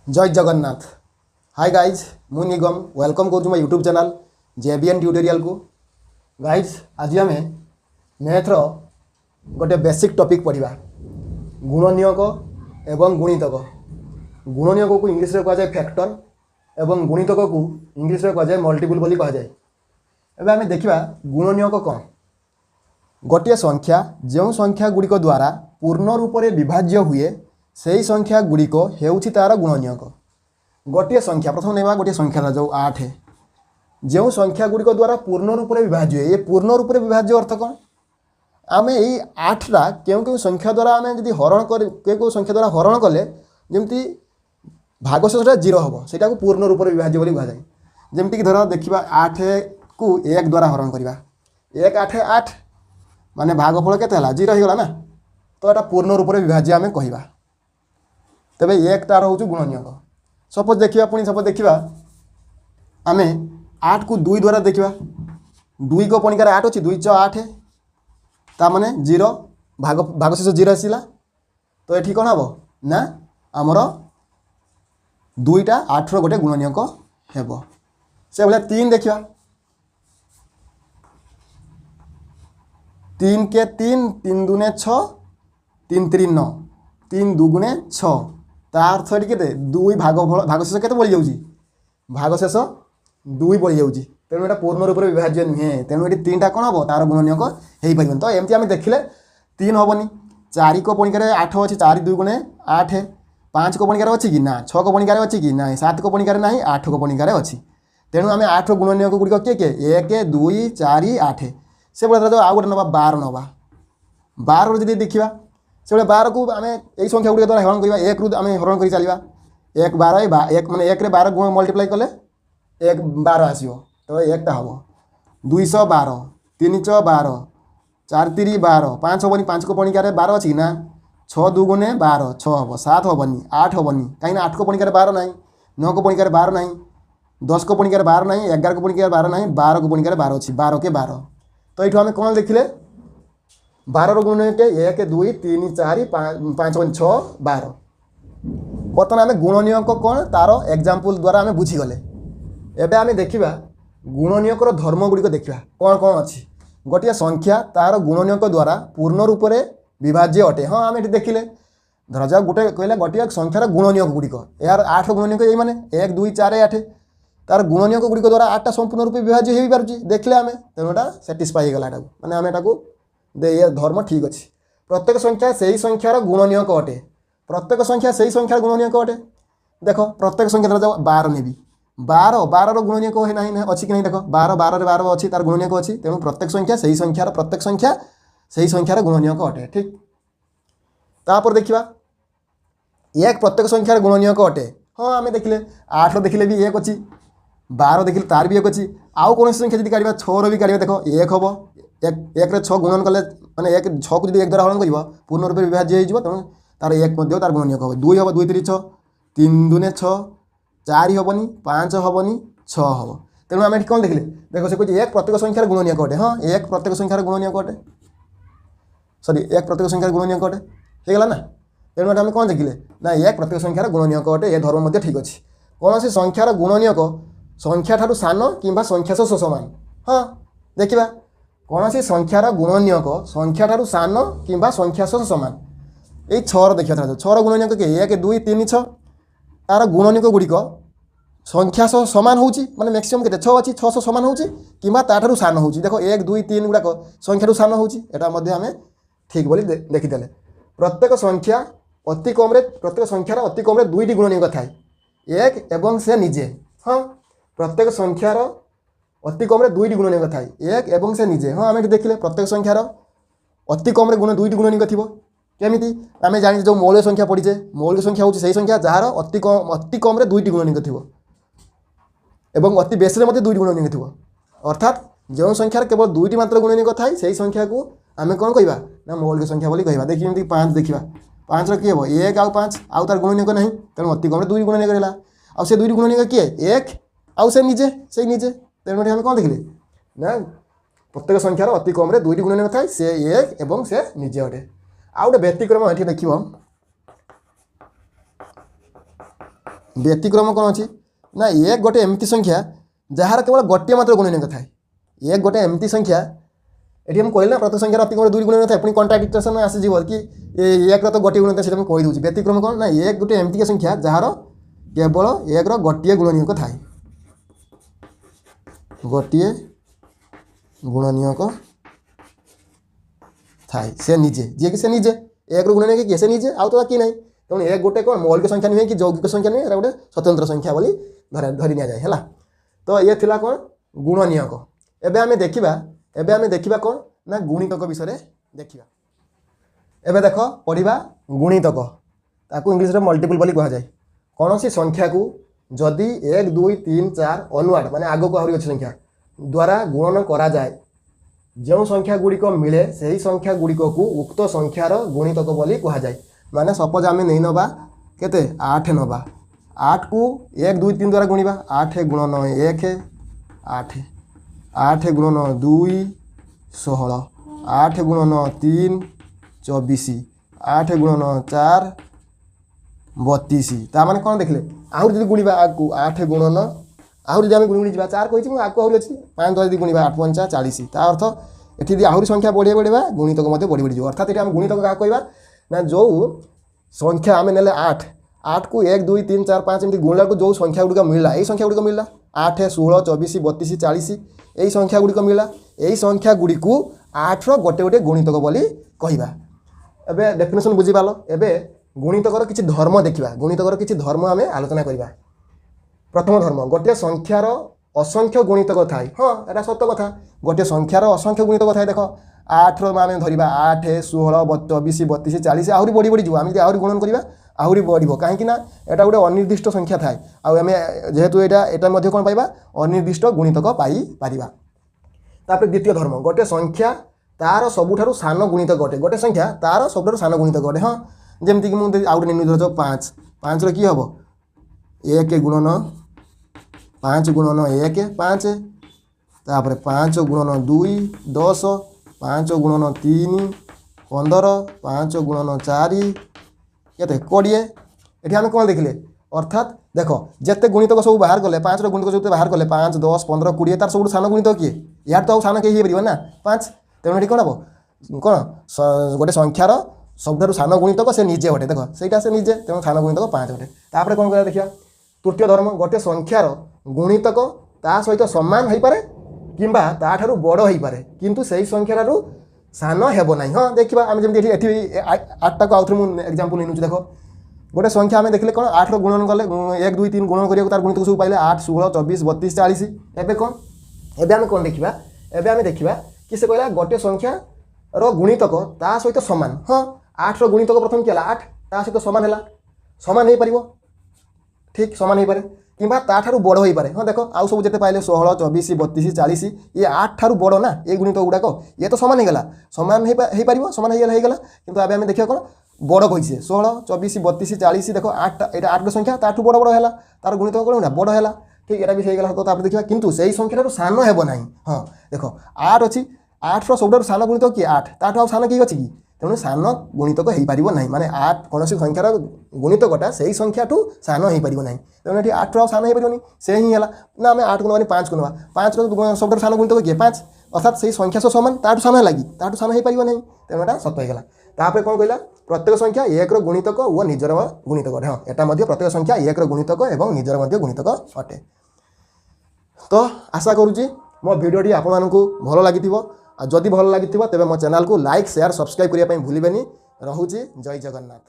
जय Jagannath. Hi guys, मु निगम welcome करूँ मोर यूट्यूब चैनल जेबीएन ट्यूटोरियल को। गाइज आज आम मैथ्र गोटे बेसिक टॉपिक पढ़ा गुणनियक एवं गुणितक। गुणनियक को इंग्लीश में कहुए फैक्टर एवं गुणितक को इंग्लीश में कहुए मल्टीपल बोली कहुए। एवं आम देखा गुणनियक कौन। गोटे संख्या जो संख्या गुड़िक द्वारा पूर्ण रूप से विभाज्य हुए से संख्या गुड़िक हेउछि तार गुणनियक। गोटे संख्या प्रथम नहीं गोटे संख्या जो 8 है जो संख्या गुड़िक द्वारा पूर्ण रूप से विभाज्य हुए। ये पूर्ण रूप से विभाज्य अर्थ कौन। आम यही 8टा क्यों क्यों संख्या द्वारा आम जब हरण कर संख्या द्वारा हरण कले जमी भागशेषटा 0 हम से पूर्ण रूप से विभाज्य बोली कहुए। जमीक धर देखा 8 को 1 द्वारा हरण करवा 1 8 8 माने भागफल के 0 हो गला ना। तो यहाँ पूर्ण रूप से विभाज्य आम कह तेरे 1 तार हूँ गुणनियक। सपोज देखा पुणी सपोज देखा आम 8 को 2 द्वारा देखा 2 को पणिकार 8 अच्छी 2 6 8 ता माने 0 भागशेष 0 आसला। तो ये कौन हम ना आमर 2टा 8 गोटे गुणनियक हेब। से भाया 3 देखा 3 के 3 3 दूने 6 3 3 9 3 2 6 तार अर्थ ये 2 भागशेष के बढ़ी जाऊँगी भागशेष 2 बढ़ी जाऊँगी। तेणु यहाँ पूर्ण रूप से विभाज्य नुहे। तेणु ये 3टा कौन हम तार गुणनियक हो पार। तो एमती आम देखिले 3 हेनी 4 को पणिकार 8 अच्छी 4 2 गुणे 8 5 को पणिकार अच्छी कि ना 6 को पणिकार अच्छी कि ना 7 को पणिकार ना 8 को पणिकार अच्छी। तेणु आम 8 गुणनियक गुड़िक किए किए 1 2 4 8 से भाई जो आउ गोटे ना 12 नवा 12 जी देखा से 12 को आम यही संख्या गुड़िक द्वारा हरण करवा 1 रु आम हरण कर चलवा 1 12 1 मैंने 1 रे 12 गुण मल्टीप्लाई कले 1 12 आसो। तो 1टा हम 212 3 6 12 4 3 12 5 हेनी 5 को पणिकार 12 अच्छी ना 6 2 गुणे 12 6 हम 7 हेनी 8 हेनी कहीं 8 को पणिकार 12 ना 9 को पणिकार 12 ना 10 को पणिकार 12 ना 11 को पणिकार 12 ना 12 को पणिकार 12 अच्छी 12 के 12। तो ये आम कौन देखिले 12 गुणनियक 1 2 3 4 5 6 12। बर्तमान आम गुणनियक कौन तार एग्जाम्पल द्वारा आम बुझीगले। एबे आम देखा गुणनियक धर्म गुड़िक देखा कौन कौन अच्छी। गोटे संख्या तार गुणनियक द्वारा पूर्ण रूप से विभाज्य अटे। हाँ आम ये देखिले धर जाओ गोटे कहला गोटे संख्यार गुणनियक गुड़िक यार 8 गुणनियक ये मैंने 1 2 4 8 तार गुणनियक गुड़िक द्वारा 8टा संपूर्ण रूप विभाज्य हो पारे देखले आम। तेणु साटिस्फाई होगा मैंने आम ये धर्म ठीक अच्छे। प्रत्येक संख्या से ही संख्यार गुणनियक अटे। प्रत्येक संख्या से ही संख्यार गुणनियक अटे। देख प्रत्येक संख्या जाओ 12 नेबी 12 12 गुणनियक ना अच्छी कि नहीं देख 12 12 12 अच्छी तार गुणनियक अच्छी। तेणु प्रत्येक संख्या से ही संख्यार प्रत्येक संख्या से ही संख्यार गुणनियक अटे। ठीक तापर देखा 1 प्रत्येक संख्यार गुणनियक अटे। हाँ आम देखिले 8 देखिले भी 1 अच्छी 12 देखिले तार भी 1 अच्छी। आउ कौन संख्या जी काढ़ा 6 भी काढ़ा देख 1 हम 1 रे 6 गुणन कले मैंने 1 6 को जो 1 द्वारा हरण कर पूर्ण रूप से विभाज्य हो तेणु तार 1 तार गुणनियक हम 2 हम 2 3 6 3 2 6 4 हेनी 5 हेनी 6 हम। तेणु आम कौन देखिले देख से कहे 1 प्रत्येक संख्यार गुणनियक अटे। हाँ 1 प्रत्येक संख्यार गुणनियक अटे सॉरी 1 प्रत्येक संख्यार गुणनियक अटे होगा ना। तेणु आम कौन देखिले ना 1 प्रत्येक संख्यार गुणनियक अटे। ये धर्म ठीक अच्छे। कौन सी संख्यार गुणनियक संख्या ठारू सान कि संख्या सह समान। हाँ देखा कौन सी संख्यार गुणनियक संख्या ठारू सान कि संख्या सह समान। यही 6 देखा 6 गुणनियक के 1 2 3 6 तार गुणनियक गुड़िक संख्या सह सामान होची माने मैक्सिमम के 6 अच्छी 6 सामान होची कि ताठू सान होची। देखो 1 2 3 गुड़ाक संख्या सान होची एटा आम ठीक बोली देखीदे। प्रत्येक संख्या अति कम प्रत्येक संख्यार अति कम 2टी गुणनियक थाए 1 एवं से निजे। हाँ प्रत्येक संख्यार अति कम 2टी गुणनियक थाए 1 एवं से निजे। हाँ आम देखिले प्रत्येक संख्यार अति कम 2टी गुणनियक थी केमिति आम जानी जो मौलिक संख्या पढ़ीचे मौलिक संख्या हूँ से संख्या जार अति कम 2टी गुणनियक थी एवं अति बेसी 2टी गुणनियक थी। अर्थात जो संख्यार केवल 2टी मात्र गुणनियक थाए से संख्या को आम कौन कहवा ना मौलिक संख्या बोली कहवा। देखिए 5 देखा 5 किए हम 1 आउ 5 आउ तार गुणनियक नहीं तेणु अति कम 2 गुणनियक रहा आउ से 2 गुणनियक किए 1 आउ से निजे से निजे। तेणु आम कौन देखिले ना प्रत्येक संख्यार अति कम 2टी गुणनियक थाए से 1 एवं से निजे अटे। आउ गोटे व्यतिक्रम ये देख ବ୍ୟତିକ୍ରମ କ'ଣ ଅଛି ନା ଏକ ଗୋଟେ ଏମିତି ସଂଖ୍ୟା ଯାହାର କେବଳ ଗୋଟିଏ ମାତ୍ର ଗୁଣନୀୟକ ଥାଏ। ଏକ ଗୋଟେ ଏମିତି ସଂଖ୍ୟା, ଏଠି ମୁଁ କହିଲି ନା ପ୍ରତ୍ୟେକ ସଂଖ୍ୟାର ଅତି କମରେ 2 ଗୁଣନୀୟକ ଥାଏ, ପୁଣି କଣ୍ଟ୍ରାଡିକ୍ଟେସନ୍ ଆସିଯିବ କି ଏକର ତ ଗୋଟିଏ ଗୁଣନୀୟକ ସେଇଟା ମୁଁ କହିଦେଉଛି। ବ୍ୟତିକ୍ରମ କ'ଣ ନା ଏକ ଗୋଟେ ଏମିତିକା ସଂଖ୍ୟା ଯାହାର କେବଳ ଏକର ଗୋଟିଏ ଗୁଣନୀୟକ ଥାଏ, ଗୋଟିଏ ଗୁଣନୀୟକ ଥାଏ, ସେ ନିଜେ, ଯିଏକି ସେ ନିଜେ ଏକର ଗୁଣନୀୟକ କିଏ, ସେ ନିଜେ, ଆଉ ତ କିଏ ନାହିଁ। ତେଣୁ ଏକ ଗୋଟେ କ'ଣ ମୌଳିକ ସଂଖ୍ୟା ନୁହେଁ କି ଯୌଗିକ ସଂଖ୍ୟା ନୁହେଁ, ଏଇଟା ଗୋଟେ ସ୍ୱତନ୍ତ୍ର ସଂଖ୍ୟା ବୋଲି ଧରି ନିଆଯାଏ ହେଲା। ତ ଇଏ ଥିଲା କ'ଣ ଗୁଣନୀୟକ। ଏବେ ଆମେ ଦେଖିବା କ'ଣ ନା ଗୁଣିତକ ବିଷୟରେ ଦେଖିବା। ଏବେ ଦେଖ ପଢ଼ିବା ଗୁଣିତକ, ତାକୁ ଇଂଲିଶରେ ମଲ୍ଟିପୁଲ୍ ବୋଲି କୁହାଯାଏ। କୌଣସି ସଂଖ୍ୟାକୁ ଯଦି 1 2 3 4 ଅନୱାର୍ଡ଼ ମାନେ ଆଗକୁ ଆହୁରି ଅଛି ସଂଖ୍ୟା ଦ୍ୱାରା ଗୁଣନ କରାଯାଏ, ଯେଉଁ ସଂଖ୍ୟା ଗୁଡ଼ିକ ମିଳେ ସେହି ସଂଖ୍ୟା ଗୁଡ଼ିକକୁ ଉକ୍ତ ସଂଖ୍ୟାର ଗୁଣିତକ ବୋଲି କୁହାଯାଏ। ମାନେ ସପୋଜ ଆମେ ନେଇ ନେବା କେତେ 8 ନେବା, 8କୁ 1 2 3 ଦ୍ୱାରା ଗୁଣିବା, 8 ଗୁଣନ 1 8, 8 ଗୁଣନ 2 16, 8 ଗୁଣନ 3 24, 8 ଗୁଣନ 4 32। ତାମାନେ କ'ଣ ଦେଖିଲେ ଆହୁରି ଯଦି ଗୁଣିବା ଆଗକୁ 8 ଗୁଣନ ଆହୁରି ଯଦି ଆମେ ଗୁଣି ଯିବା 4 କହିଛି ମୁଁ ଆଗକୁ ଆହୁରି ଅଛି 5 ଯଦି ଗୁଣିବା 8 5 40। ତା ଅର୍ଥ ଏଠି ଯଦି ଆହୁରି ସଂଖ୍ୟା ବଢ଼ିବା ଗୁଣିତକ ମଧ୍ୟ ବଢ଼ିଯିବ। ଅର୍ଥାৎ ଏଠି ଆମେ ଗୁଣିତକ କାହା କହିବା ନା ଯେଉଁ ସଂଖ୍ୟା ଆମେ ନେଲେ 8କୁ 1 2 3 4 5 ଏମିତି ଗୁଣିଲାକୁ ଯେଉଁ ସଂଖ୍ୟା ଗୁଡ଼ିକ ମିଳିଲା, ଏଇ ସଂଖ୍ୟା ଗୁଡ଼ିକ ମିଳିଲା 8 16 24 32 40 ଏଇ ସଂଖ୍ୟା ଗୁଡ଼ିକ ମିଳିଲା, ଏଇ ସଂଖ୍ୟା ଗୁଡ଼ିକୁ 8ର ଗୋଟେ ଗୁଣିତକ ବୋଲି କହିବା। ଏବେ ଡେଫିନେସନ୍ ବୁଝିପାରିଲ। ଏବେ ଗୁଣିତକର କିଛି ଧର୍ମ ଦେଖିବା, ଗୁଣିତକର କିଛି ଧର୍ମ ଆମେ ଆଲୋଚନା କରିବା। ପ୍ରଥମ ଧର୍ମ, ଗୋଟିଏ ସଂଖ୍ୟାର ଅସଂଖ୍ୟ ଗୁଣିତକ ଥାଏ। ହଁ ଏଇଟା ସତ କଥା, ଗୋଟିଏ ସଂଖ୍ୟାର ଅସଂଖ୍ୟ ଗୁଣିତକ ଥାଏ। ଦେଖ 8ର ଆମେ ଧରିବା 8 16 24 32 40 ଆହୁରି ବଢ଼ିଯିବ। ଆମେ ଯଦି ଆହୁରି ଗୁଣନ କରିବା ଆହୁରି ବଢ଼ିବ, କାହିଁକି ନା ଏଇଟା ଗୋଟେ ଅନିର୍ଦ୍ଦିଷ୍ଟ ସଂଖ୍ୟା ଥାଏ। ଆଉ ଆମେ ଯେହେତୁ ଏଇଟା ମଧ୍ୟ କ'ଣ ପାଇବା ଅନିର୍ଦ୍ଦିଷ୍ଟ ଗୁଣିତକ ପାଇପାରିବା। ତାପରେ ଦ୍ୱିତୀୟ ଧର୍ମ, ଗୋଟିଏ ସଂଖ୍ୟା ତାର ସବୁଠାରୁ ସାନ ଗୁଣିତକ ଅଟେ। ଗୋଟେ ସଂଖ୍ୟା ତାର ସବୁଠାରୁ ସାନ ଗୁଣିତକ ଅଟେ। ହଁ ଯେମିତିକି ମୁଁ ଆଉ ଗୋଟେ ନେଇ ଧର 5, 5ର କି ହେବ 1 ଗୁଣନ 5 ଗୁଣନ 1 5, ତାପରେ 5 ଗୁଣନ 2 10, 5 ଗୁଣନ 3 15, 5 ଗୁଣନ 4 କେତେ 20। ଏଠି ଆମେ କ'ଣ ଦେଖିଲେ ଅର୍ଥାତ୍ ଦେଖ ଯେତେ ଗୁଣିତକ ସବୁ ବାହାର କଲେ 5ର ଗୁଣିତକ ଯେତେ ବାହାର କଲେ 5 10 15 20 ତାର ସବୁଠୁ ସାନ ଗୁଣିତକ କିଏ? ୟାର ତ ଆଉ ସାନ କେହି ହେଇପାରିବ ନା 5। ତେଣୁ ଏଠି କ'ଣ ହେବ କ'ଣ ଗୋଟେ ସଂଖ୍ୟାର ସବୁଠାରୁ ସାନ ଗୁଣିତକ ସେ ନିଜେ ଅଟେ। ଦେଖ ସେଇଟା ସେ ନିଜେ, ତେଣୁ ସାନ ଗୁଣିତକ 5 ଅଟେ। ତାପରେ କ'ଣ କରିବା ଦେଖିବା ତୃତୀୟ ଧର୍ମ, ଗୋଟିଏ ସଂଖ୍ୟାର ଗୁଣିତକ ତା ସହିତ ସମାନ ହୋଇପାରେ କିମ୍ବା ତାଠାରୁ ବଡ଼ ହୋଇପାରେ କିନ୍ତୁ ସେହି ସଂଖ୍ୟାଠାରୁ ସାନ ହେବ ନାହିଁ। ହଁ ଦେଖିବା ଆମେ ଯେମିତି ଏଠି 8ଟାକୁ ଆଉଥରେ ମୁଁ ଏକ୍ଜାମ୍ପଲ୍ ନେଇନେଉଛି। ଦେଖ ଗୋଟେ ସଂଖ୍ୟା ଆମେ ଦେଖିଲେ କ'ଣ 8ର ଗୁଣନ କଲେ 1 2 3 ଗୁଣନ କରିବାକୁ ତାର ଗୁଣିତକ ସବୁ ପାଇଲେ 8 16 24 32 40। ଏବେ ଆମେ କ'ଣ ଦେଖିବା, ଏବେ ଆମେ ଦେଖିବା କି ସେ କହିଲା ଗୋଟିଏ ସଂଖ୍ୟାର ଗୁଣିତକ ତା ସହିତ ସମାନ। ହଁ 8ର ଗୁଣିତକ ପ୍ରଥମେ କି ହେଲା 8 ତା ସହିତ ସମାନ ହେଲା, ସମାନ ହେଇପାରିବ, ଠିକ୍ ସମାନ ହେଇପାରେ କିମ୍ବା ତାଠାରୁ ବଡ଼ ହୋଇପାରେ। ହଁ ଦେଖ ଆଉ ସବୁ ଯେତେ ପାଇଲେ 16 24 32 40 ଇଏ 8 ଠାରୁ ବଡ଼ ନା ଏ ଗୁଣିତକ ଗୁଡ଼ାକ, ଇଏ ତ ସମାନ ହେଇଗଲା, ସମାନ ହେଇପାରିବ, ସମାନ ହେଇଗଲା। କିନ୍ତୁ ଏବେ ଆମେ ଦେଖିବା କ'ଣ ବଡ଼ କହିছে 16 24 32 40। ଦେଖ 8ଟା ଏଇଟା 8ର ସଂଖ୍ୟା ତାଠୁ ବଡ଼ ହେଲା, ତାର ଗୁଣିତକ କ'ଣ ନା ବଡ଼ ହେଲା, ଠିକ୍ ଏଇଟା ବି ହେଇଗଲା। ତ ତାପରେ ଦେଖିବା କିନ୍ତୁ ସେଇ ସଂଖ୍ୟାଠାରୁ ସାନ ହେବ ନାହିଁ। ହଁ ଦେଖ 8 ଅଛି, 8ର ସବୁଠାରୁ ସାନ ଗୁଣିତକ କିଏ 8, ତାଠୁ ଆଉ ସାନ କିଏ ଅଛି କି? ତେଣୁ ସାନ ଗୁଣିତକ ହେଇପାରିବ ନାହିଁ, ମାନେ 8 କୌଣସି ସଂଖ୍ୟାର ଗୁଣିତକଟା ସେଇ ସଂଖ୍ୟାଠୁ ସାନ ହେଇପାରିବ ନାହିଁ। ତେଣୁ ଏଠି 8ରୁ ଆଉ ସାନ ହେଇପାରିବନି, ସେ ହିଁ ହେଲା ନା ଆମେ 8କୁ ନେବାନି 5କୁ ନେବା, 5ର ସବୁଠାରୁ ସାନ ଗୁଣିତକ କିଏ 5, ଅର୍ଥାତ୍ ସେଇ ସଂଖ୍ୟା ସହ ସମାନ, ତାଠୁ ସାନ ହେଲା କି? ତାଠୁ ସାନ ହେଇପାରିବ ନାହିଁ, ତେଣୁ ଏଟା ସତ ହେଇଗଲା। ତାପରେ କ'ଣ କହିଲା ପ୍ରତ୍ୟେକ ସଂଖ୍ୟା 1ର ଗୁଣିତକ ଓ ନିଜର ଗୁଣିତକ ଅଟେ। ହଁ ଏଟା ମଧ୍ୟ ପ୍ରତ୍ୟେକ ସଂଖ୍ୟା 1ର ଗୁଣିତକ ଏବଂ ନିଜର ମଧ୍ୟ ଗୁଣିତକ ଅଟେ। ତ ଆଶା କରୁଛି ମୋ ଭିଡ଼ିଓଟି ଆପଣମାନଙ୍କୁ ଭଲ ଲାଗିଥିବ। ଆଉ ଯଦି ଭଲ ଲାଗିଥିବ ତେବେ ମୋ ଚ୍ୟାନେଲକୁ ଲାଇକ୍ ସେୟାର ସବସ୍କ୍ରାଇବ୍ କରିବା ପାଇଁ ଭୁଲିବେନି। ରହୁଛି, ଜୟ ଜଗନ୍ନାଥ।